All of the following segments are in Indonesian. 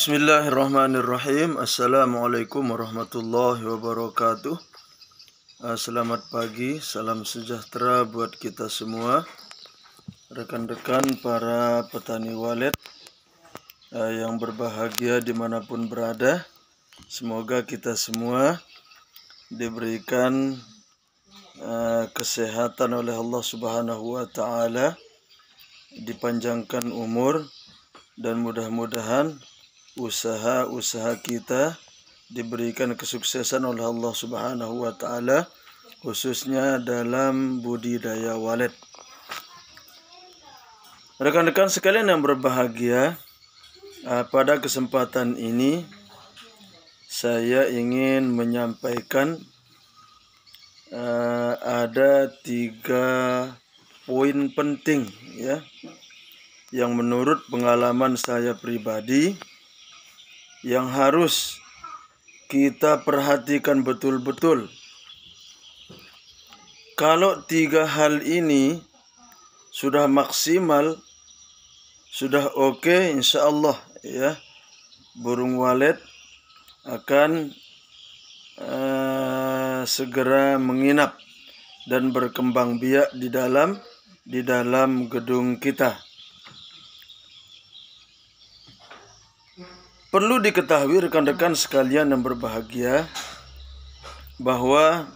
Bismillahirrahmanirrahim. Assalamualaikum warahmatullahi wabarakatuh. Selamat pagi, salam sejahtera buat kita semua, rekan-rekan para petani walet yang berbahagia dimanapun berada. Semoga kita semua diberikan kesehatan oleh Allah Subhanahu wa Ta'ala, dipanjangkan umur, dan mudah-mudahan usaha-usaha kita diberikan kesuksesan oleh Allah Subhanahu wa Ta'ala, khususnya dalam budidaya walet. Rekan-rekan sekalian yang berbahagia, pada kesempatan ini saya ingin menyampaikan ada 3 poin penting ya, yang menurut pengalaman saya pribadi yang harus kita perhatikan betul-betul. Kalau 3 hal ini sudah maksimal, sudah oke, insya Allah ya, burung walet akan segera menginap dan berkembang biak di dalam gedung kita. Perlu diketahui rekan-rekan sekalian yang berbahagia bahwa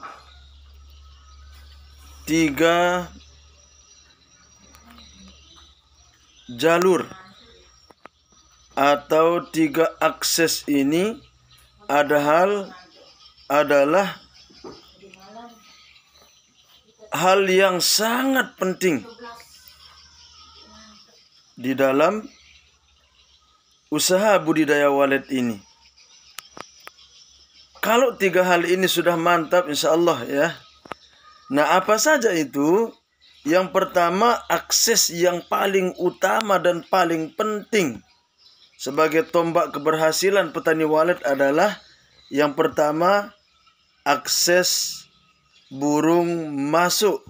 3 jalur atau 3 akses ini adalah hal yang sangat penting di dalam usaha budidaya walet ini. Kalau 3 hal ini sudah mantap, insya Allah ya. Nah, apa saja itu? Yang pertama, akses yang paling utama dan paling penting sebagai tombak keberhasilan petani walet adalah yang pertama, akses burung masuk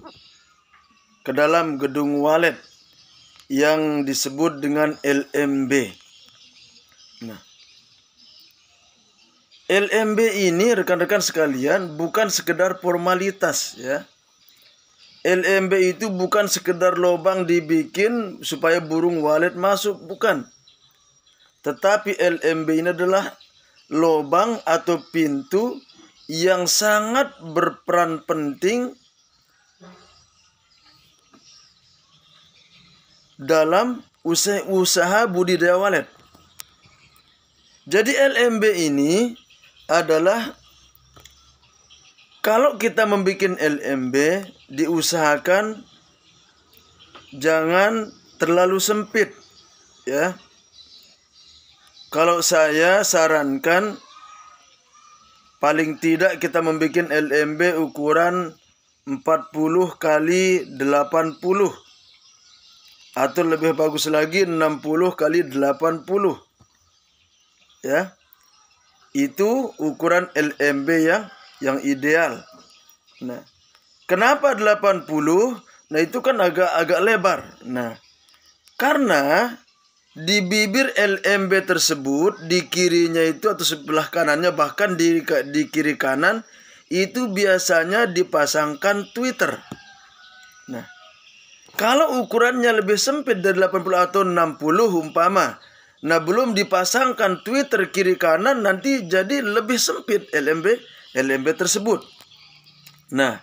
ke dalam gedung walet yang disebut dengan LMB. Nah, LMB ini rekan-rekan sekalian bukan sekedar formalitas ya. LMB itu bukan sekedar lubang dibikin supaya burung walet masuk, bukan. Tetapi LMB ini adalah lubang atau pintu yang sangat berperan penting dalam usaha budidaya walet. Jadi LMB ini adalah, kalau kita membuat LMB, diusahakan jangan terlalu sempit ya. Kalau saya sarankan paling tidak kita membuat LMB ukuran 40 kali 80 atau lebih bagus lagi 60 kali 80 ya. Itu ukuran LMB yang ideal. Nah, kenapa 80? Nah, itu kan agak lebar. Nah, karena di bibir LMB tersebut, di kirinya itu atau sebelah kanannya, bahkan di kiri kanan itu biasanya dipasangkan tweeter. Nah, kalau ukurannya lebih sempit dari 80 atau 60 umpama, nah belum dipasangkan tweeter kiri kanan, nanti jadi lebih sempit LMB tersebut. Nah,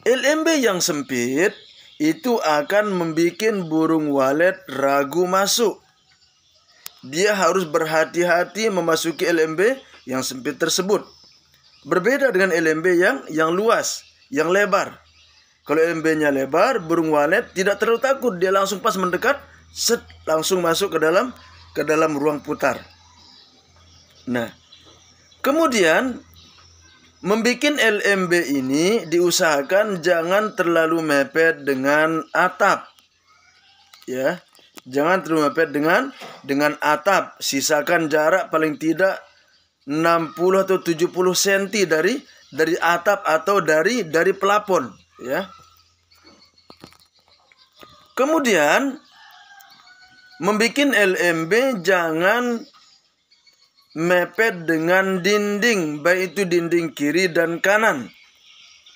LMB yang sempit itu akan membuat burung walet ragu masuk. Dia harus berhati-hati memasuki LMB yang sempit tersebut. Berbeda dengan LMB yang luas, yang lebar. Kalau LMB-nya lebar, burung walet tidak terlalu takut, dia langsung pas mendekat, langsung masuk ke dalam ruang putar. Nah, kemudian membuat LMB ini diusahakan jangan terlalu mepet dengan atap. Ya, jangan terlalu mepet dengan atap. Sisakan jarak paling tidak 60 atau 70 cm dari atap atau dari plafon, ya. Kemudian membuat LMB jangan mepet dengan dinding, baik itu dinding kiri dan kanan.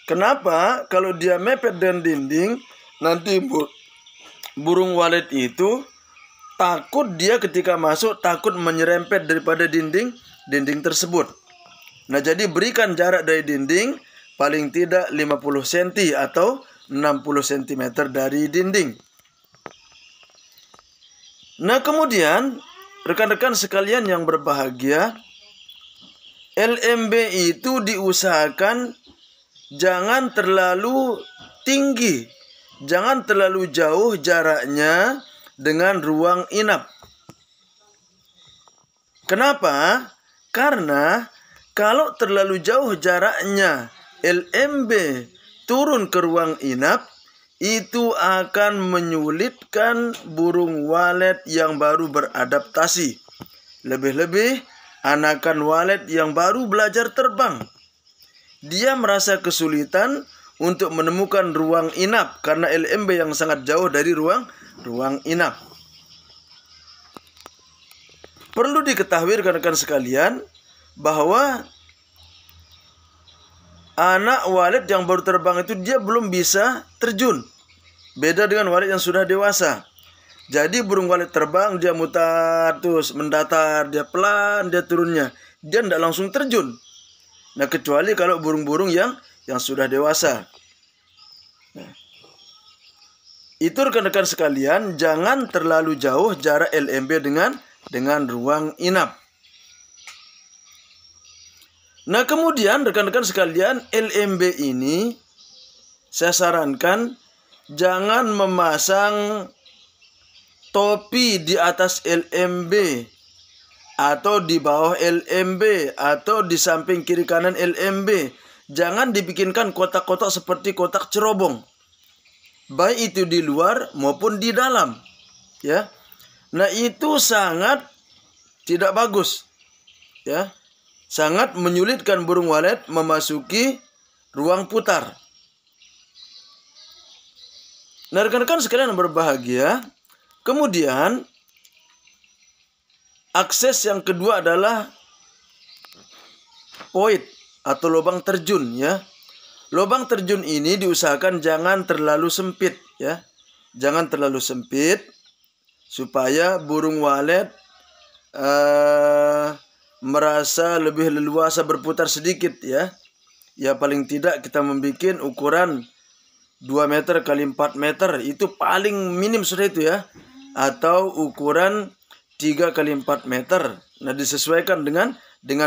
Kenapa? Kalau dia mepet dengan dinding, nanti burung walet itu takut, dia ketika masuk takut menyerempet daripada dinding tersebut. Nah, jadi berikan jarak dari dinding paling tidak 50 cm atau 60 cm dari dinding. Nah, kemudian rekan-rekan sekalian yang berbahagia, LMB itu diusahakan jangan terlalu tinggi, jangan terlalu jauh jaraknya dengan ruang inap. Kenapa? Karena kalau terlalu jauh jaraknya LMB turun ke ruang inap, itu akan menyulitkan burung walet yang baru beradaptasi. Lebih-lebih anakan walet yang baru belajar terbang. Dia merasa kesulitan untuk menemukan ruang inap karena LMB yang sangat jauh dari ruang inap. Perlu diketahui rekan-rekan sekalian bahwa anak walet yang baru terbang itu dia belum bisa terjun. Beda dengan walet yang sudah dewasa. Jadi burung walet terbang, dia mutar terus, mendatar, dia pelan, dia turunnya. Dia tidak langsung terjun. Nah, kecuali kalau burung-burung yang sudah dewasa. Nah, itu rekan-rekan sekalian, jangan terlalu jauh jarak LMB dengan ruang inap. Nah, kemudian rekan-rekan sekalian, LMB ini saya sarankan jangan memasang topi di atas LMB atau di bawah LMB atau di samping kiri kanan LMB. Jangan dibikinkan kotak-kotak seperti kotak cerobong, baik itu di luar maupun di dalam, ya. Nah, itu sangat tidak bagus, ya. Sangat menyulitkan burung walet memasuki ruang putar. Nah, rekan-rekan sekalian yang berbahagia, kemudian akses yang kedua adalah poit atau lubang terjun, ya. Lubang terjun ini diusahakan jangan terlalu sempit, ya. Jangan terlalu sempit supaya burung walet merasa lebih leluasa berputar sedikit, ya. Ya, paling tidak kita membuat ukuran 2 meter kali 4 meter, itu paling minim sudah itu, ya. Atau ukuran 3 kali 4 meter. Nah, disesuaikan dengan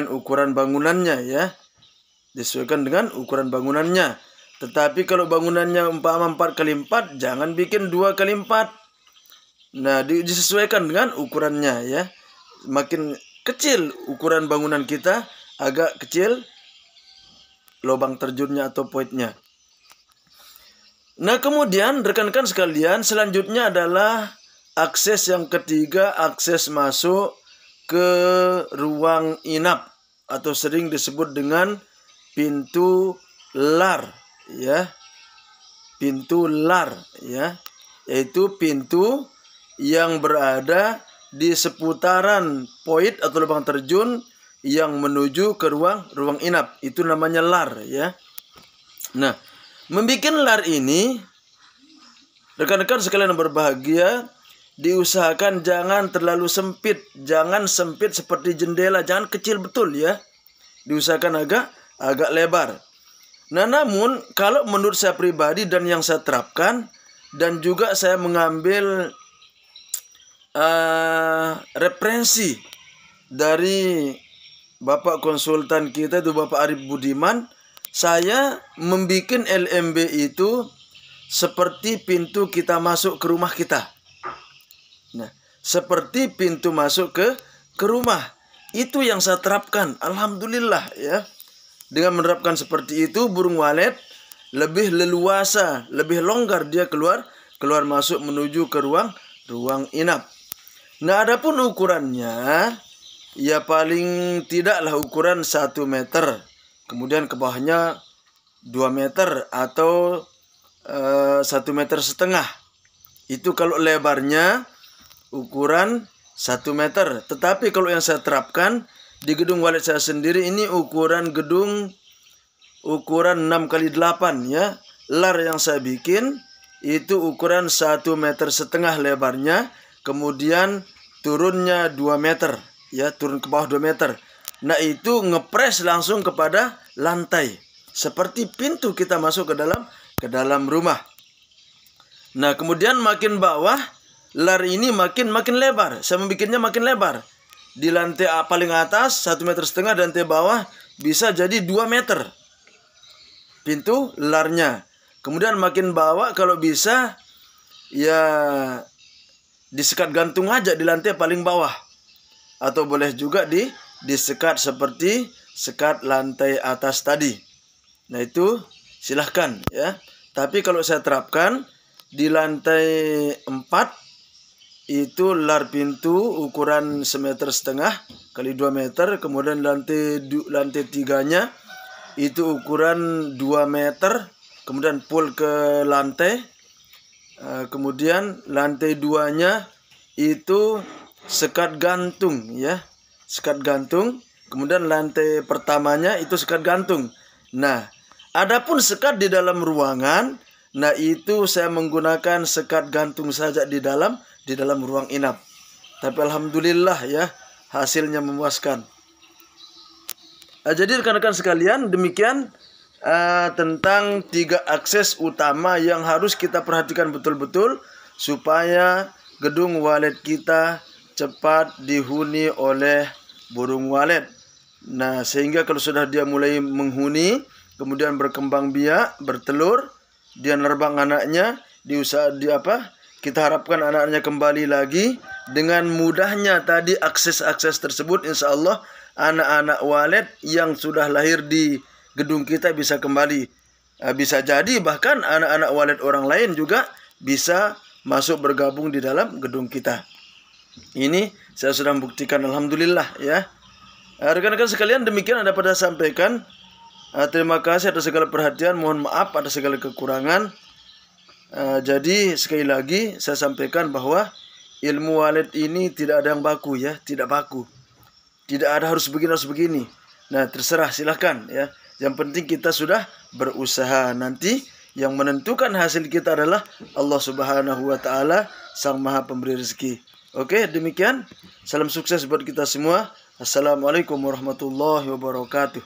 ukuran bangunannya, ya. Disesuaikan dengan ukuran bangunannya. Tetapi kalau bangunannya umpama 4 kali 4, jangan bikin 2 kali 4. Nah, disesuaikan dengan ukurannya, ya. Makin kecil ukuran bangunan kita, agak kecil lubang terjunnya atau poitnya. Nah, kemudian rekan-rekan sekalian, selanjutnya adalah akses yang ketiga, akses masuk ke ruang inap atau sering disebut dengan pintu lar, ya. Pintu lar, ya. Yaitu pintu yang berada di seputaran poit atau lubang terjun yang menuju ke ruang inap. Itu namanya lar, ya. Nah, membuat lar ini, rekan-rekan sekalian yang berbahagia, diusahakan jangan terlalu sempit. Jangan sempit seperti jendela, jangan kecil betul, ya. Diusahakan agak lebar. Nah, namun kalau menurut saya pribadi dan yang saya terapkan, dan juga saya mengambil referensi dari Bapak konsultan kita itu Bapak Arif Budiman, saya membuat LMB itu seperti pintu kita masuk ke rumah kita. Nah, seperti pintu masuk ke rumah. Itu yang saya terapkan. Alhamdulillah, ya. Dengan menerapkan seperti itu, burung walet lebih leluasa, lebih longgar dia keluar masuk menuju ke ruang inap. Nah, adapun ukurannya, ya paling tidaklah ukuran 1 meter. Kemudian ke bawahnya 2 meter atau 1,5 meter. Itu kalau lebarnya ukuran 1 meter. Tetapi kalau yang saya terapkan, di gedung walid saya sendiri ini ukuran gedung ukuran 6x8 ya. Lar yang saya bikin itu ukuran 1,5 meter lebarnya, kemudian turunnya 2 meter ya, turun ke bawah 2 meter. Nah, itu ngepres langsung kepada lantai seperti pintu kita masuk ke dalam rumah. Nah, kemudian makin bawah lar ini makin lebar. Saya membikinnya makin lebar. Di lantai paling atas 1,5 meter, dan lantai bawah bisa jadi 2 meter pintu larnya. Kemudian makin bawah kalau bisa ya disekat gantung aja di lantai paling bawah, atau boleh juga disekat seperti sekat lantai atas tadi. Nah, itu silahkan ya. Tapi kalau saya terapkan di lantai 4 itu lar pintu ukuran 1,5 meter kali 2 meter. Kemudian lantai 3-nya itu ukuran 2 meter. Kemudian full ke lantai. Kemudian lantai 2-nya itu sekat gantung ya. Sekat gantung. Kemudian lantai pertamanya itu sekat gantung. Nah, adapun sekat di dalam ruangan, nah itu saya menggunakan sekat gantung saja di dalam ruang inap. Tapi alhamdulillah ya, hasilnya memuaskan. Jadi rekan-rekan sekalian, demikian tentang 3 akses utama yang harus kita perhatikan betul-betul supaya gedung walid kita cepat dihuni oleh burung walid. Nah, sehingga kalau sudah dia mulai menghuni, kemudian berkembang biak, bertelur, dia nerbang anaknya, kita harapkan anaknya kembali lagi. Dengan mudahnya tadi akses-akses tersebut, insya Allah anak-anak walid yang sudah lahir di gedung kita bisa kembali. Bisa jadi bahkan anak-anak walid orang lain juga bisa masuk bergabung di dalam gedung kita. Ini saya sudah membuktikan, alhamdulillah ya. Rekan-rekan sekalian, demikian yang dapat saya sampaikan. Terima kasih atas segala perhatian, mohon maaf atas segala kekurangan. Jadi sekali lagi saya sampaikan bahwa ilmu walid ini tidak ada yang baku ya, tidak baku. Tidak ada harus begini. Nah, terserah, silahkan ya. Yang penting kita sudah berusaha. Nanti yang menentukan hasil kita adalah Allah Subhanahu wa taala, Sang Maha Pemberi rezeki. Oke, demikian. Salam sukses buat kita semua. Assalamualaikum warahmatullahi wabarakatuh.